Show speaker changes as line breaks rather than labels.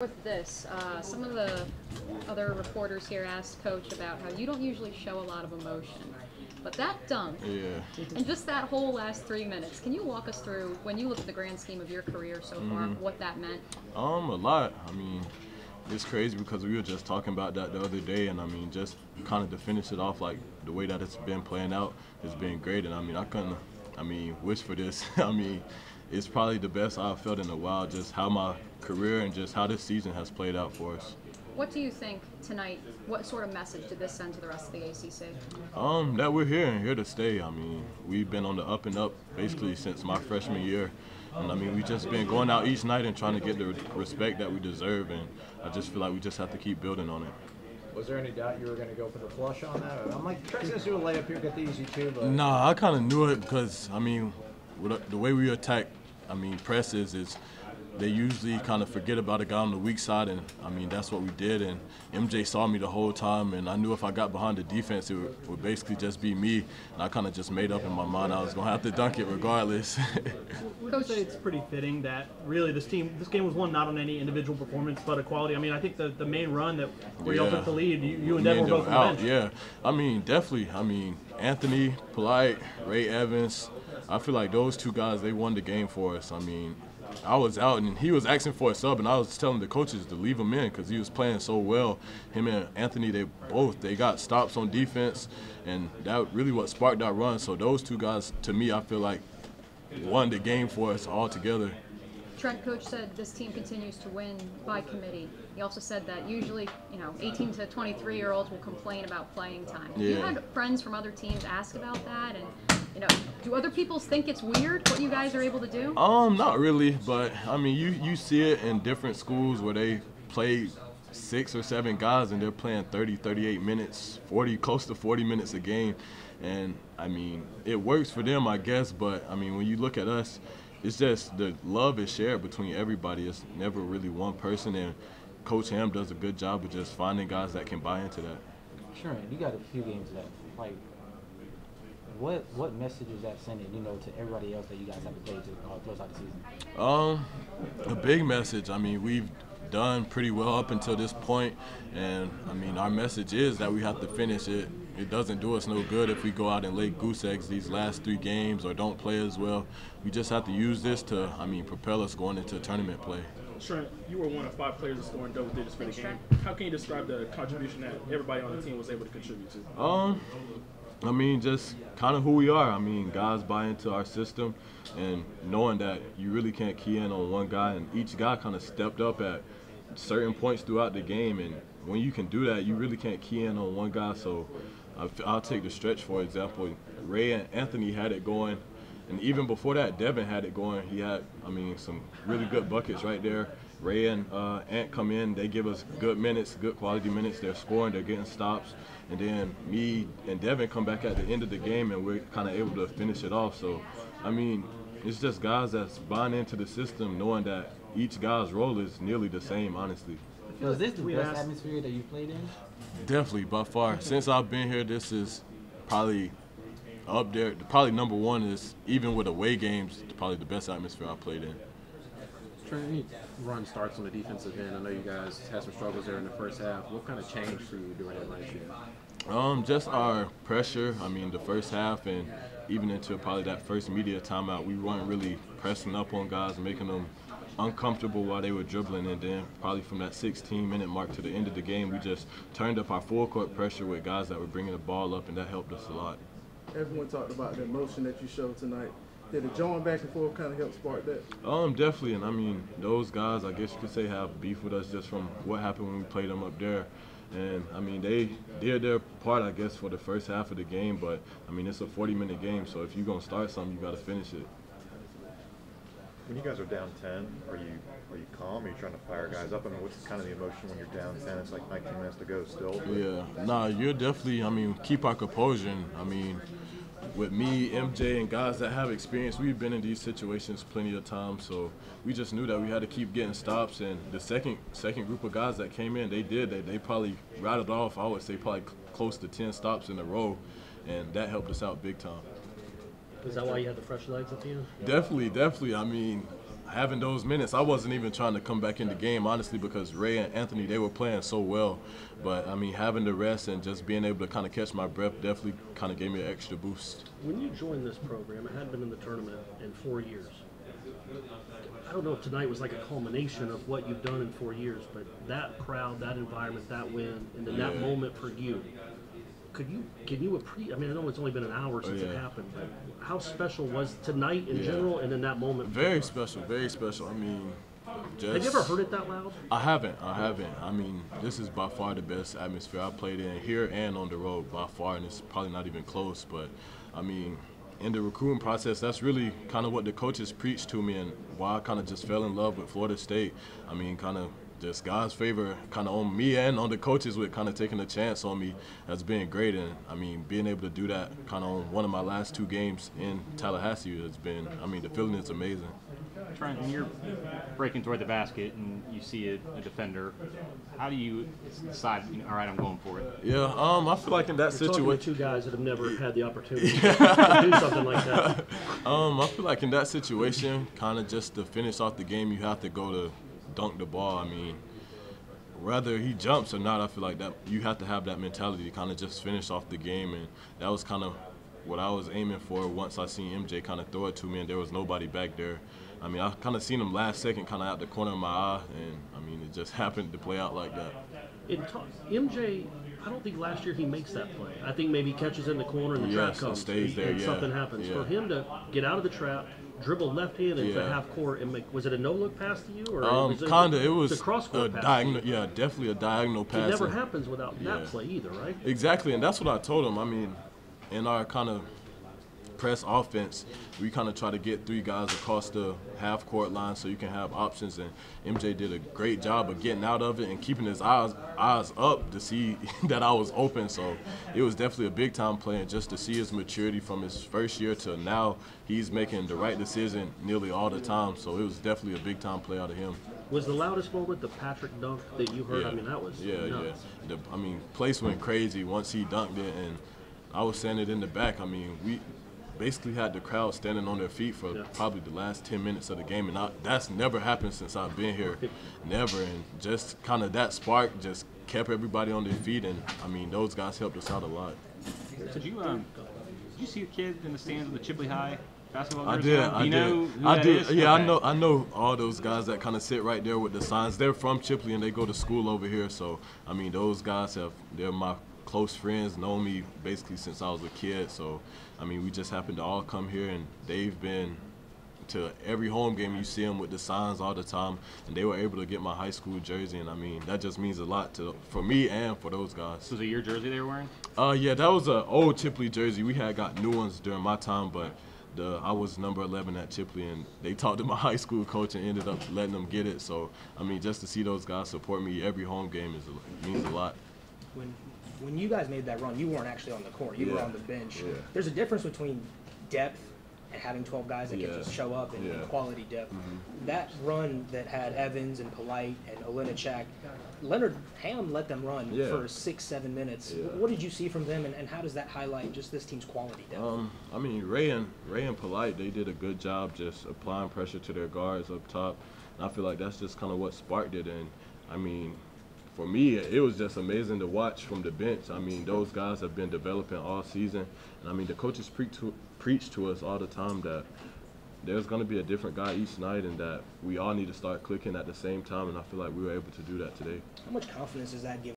With this, some of the other reporters here asked Coach about how you don't usually show a lot of emotion, but that dunk, and just that whole last 3 minutes, can you walk us through, when you look at the grand scheme of your career so far, what that meant?
A lot. I mean, it's crazy because we were just talking about that the other day, and I mean, just kind of to finish it off, like the way that it's been playing out has been great, and I mean, I couldn't, wish for this. I mean, it's probably the best I've felt in a while, just how my career and just how this season has played out for us.
What do you think tonight, what sort of message did this send to the rest of the ACC?
That we're here and here to stay. I mean, we've been on the up and up basically since my freshman year. And I mean, we've just been going out each night and trying to get the respect that we deserve, and I just feel like we just have to keep building on it.
Was there any doubt you were going to go for the flush on that? I'm like, Trent's going to do a layup here, get the easy two, but...
Nah, I kind of knew it because, I mean, the way we attack, presses is they usually kind of forget about a guy on the weak side, and I mean, that's what we did. And MJ saw me the whole time, and I knew if I got behind the defense, it would basically just be me. And I kind of just made up in my mind I was going to have to dunk it regardless.
Would you say it's pretty fitting that really this game was won not on any individual performance, but equality? I mean, I think the main run where you opened the lead, you and Devin were both on the bench.
Yeah, I mean, definitely. I mean, Anthony, Polite, Ray Evans, I feel like those two guys, they won the game for us. I mean, I was out, and he was asking for a sub, and I was telling the coaches to leave him in because he was playing so well. Him and Anthony, they got stops on defense, and that really what sparked our run. So those two guys, to me, I feel like won the game for us all together.
Trent, Coach said this team continues to win by committee. He also said that usually, 18 to 23-year-olds will complain about playing time.
Yeah.
You had friends from other teams ask about that, and do other people think it's weird what you guys are able to do?
Not really, but I mean, you see it in different schools where they play 6 or 7 guys and they're playing 30, 38 minutes, close to 40 minutes a game, and I mean, it works for them, I guess. But I mean, when you look at us, it's just the love is shared between everybody. It's never really one person, and Coach Ham does a good job of just finding guys that can buy into that.
Sure, you got a few games left. Like, what message is that sending, to everybody else that you guys have to play to close out the season?
A big message. I mean, we've done pretty well up until this point, and I mean, our message is that we have to finish it. It doesn't do us no good if we go out and lay goose eggs these last 3 games or don't play as well. We just have to use this to, propel us going into tournament play.
Trent, you were one of 5 players scoring double digits for the game. How can you describe the contribution that everybody on the team was able to contribute to?
I mean, just kind of who we are. I mean, guys buy into our system, and knowing that you really can't key in on one guy, and each guy kind of stepped up at certain points throughout the game, and when you can do that, you really can't key in on one guy. So I'll take the stretch, for example. Ray and Anthony had it going, and even before that, Devin had it going. He had, some really good buckets right there. Ray and Ant come in, they give us good minutes, good quality minutes. They're scoring, they're getting stops. And then me and Devin come back at the end of the game, and we're kind of able to finish it off. So, it's just guys that's buying into the system, knowing that each guy's role is nearly the same, honestly.
So is this the best atmosphere that you've played in?
Definitely, by far. Since I've been here, this is probably up there. Probably number 1 is, even with away games, probably the best atmosphere I've played in.
Trent, any run starts on the defensive end? I know you guys had some struggles there in the first half. What kind of changed for you during that last year?
Just our pressure. The first half and even into probably that first media timeout, we weren't really pressing up on guys, making them uncomfortable while they were dribbling, and then probably from that 16-minute mark to the end of the game, we just turned up our full court pressure with guys that were bringing the ball up, and that helped us a lot.
Everyone talked about the emotion that you showed tonight. Did the join back and forth kind of help spark that?
Definitely, and those guys, I guess you could say, have beef with us just from what happened when we played them up there. And they did their part, I guess, for the first half of the game, but it's a 40-minute game, so if you're gonna start something, you got to finish it.
When you guys are down 10, are you calm? Are you trying to fire guys up? What's kind of the emotion when you're down 10? It's like 19 minutes to go still. But...
Yeah, nah, you're definitely, keep our composure. With me, MJ, and guys that have experience, we've been in these situations plenty of times, so we just knew that we had to keep getting stops. And the second group of guys that came in, they probably rattled off, I would say, probably close to 10 stops in a row, and that helped us out big time.
Is that why you had the fresh legs at the end?
Definitely. having those minutes, I wasn't even trying to come back in the game, honestly, because Ray and Anthony, they were playing so well. But, I mean, having the rest and just being able to kind of catch my breath definitely kind of gave me an extra boost.
When you joined this program, it hadn't been in the tournament in 4 years. I don't know if tonight was like a culmination of what you've done in 4 years, but that crowd, that environment, that win, and then that moment for you, can you appreciate? I mean, I know it's only been an hour since it happened, but how special was tonight in general, and then that moment?
Very special, very special. I mean, just,
have you ever heard it that loud?
I haven't. I mean, this is by far the best atmosphere I played in here and on the road by far, and it's probably not even close. But I mean, in the recruiting process, that's really kind of what the coaches preached to me, and why I kind of just fell in love with Florida State. I mean, kind of just God's favor kind of on me and on the coaches with kind of taking a chance on me has been great. And, I mean, being able to do that kind of on one of my last 2 games in Tallahassee has been, I mean, the feeling is amazing.
Trent, when you're breaking toward the basket and you see a defender, how do you decide, all right, I'm going for it?
Yeah, I feel like in that situation,
2 guys that have never had the opportunity to do something like that.
I feel like in that situation, kind of just to finish off the game, you have to go to dunk the ball. I mean, whether he jumps or not, I feel like that you have to have that mentality to kind of just finish off the game, and that was kind of what I was aiming for once I seen MJ kind of throw it to me and there was nobody back there. I mean, I kind of seen him last second kind of out the corner of my eye, and, I mean, it just happened to play out like that.
MJ, I don't think last year he makes that play. I think maybe he catches in the corner and the trap comes.
Stays there,
and something happens. For him to get out of the trap, dribble left hand into half court, and was it a no-look pass to you? Or
kinda. It was
a cross-court pass
diagonal. Yeah, definitely a diagonal pass.
It never happens without that play either, right?
Exactly, and that's what I told him. I mean, in our kind of press offense, we kind of try to get 3 guys across the half-court line so you can have options, and MJ did a great job of getting out of it and keeping his eyes up to see that I was open. So it was definitely a big-time play, and just to see his maturity from his first year to now, he's making the right decision nearly all the time. So it was definitely a big-time play out of him.
Was the loudest moment the Patrick dunk that you heard? I mean, that was nuts.
I mean, place went crazy once he dunked it, and I was standing in the back. I mean, we basically had the crowd standing on their feet for probably the last 10 minutes of the game, and that's never happened since I've been here, never. And just kind of that spark just kept everybody on their feet, and I mean, those guys helped us out a lot.
Did you see the kid in the stands with the Chipley High basketball?
I did. I did. Yeah, okay. I know all those guys that kind of sit right there with the signs. They're from Chipley and they go to school over here, so I mean, those guys they're my close friends, know me basically since I was a kid. So I mean, we just happened to all come here, and they've been to every home game. You see them with the signs all the time, and they were able to get my high school jersey, and I mean, that just means a lot for me and for those guys.
So was it your jersey they were wearing?
Yeah, that was an old Chipley jersey. We had got new ones during my time, but I was number 11 at Chipley, and they talked to my high school coach and ended up letting them get it. So I mean, just to see those guys support me every home game means a lot.
When you guys made that run, you weren't actually on the court. You were on the bench. There's a difference between depth and having 12 guys that can just show up and quality depth. That run that had Evans and Polite and Olenicek, Leonard Ham let them run for 6-7 minutes. What did you see from them, and how does that highlight just this team's quality depth?
I mean, Ray and Polite, they did a good job just applying pressure to their guards up top. And I feel like that's just kind of what sparked it. And I mean, for me, it was just amazing to watch from the bench. I mean, those guys have been developing all season. And I mean, the coaches preach to us all the time that there's going to be a different guy each night, and that we all need to start clicking at the same time. And I feel like we were able to do that today.
How much confidence does that give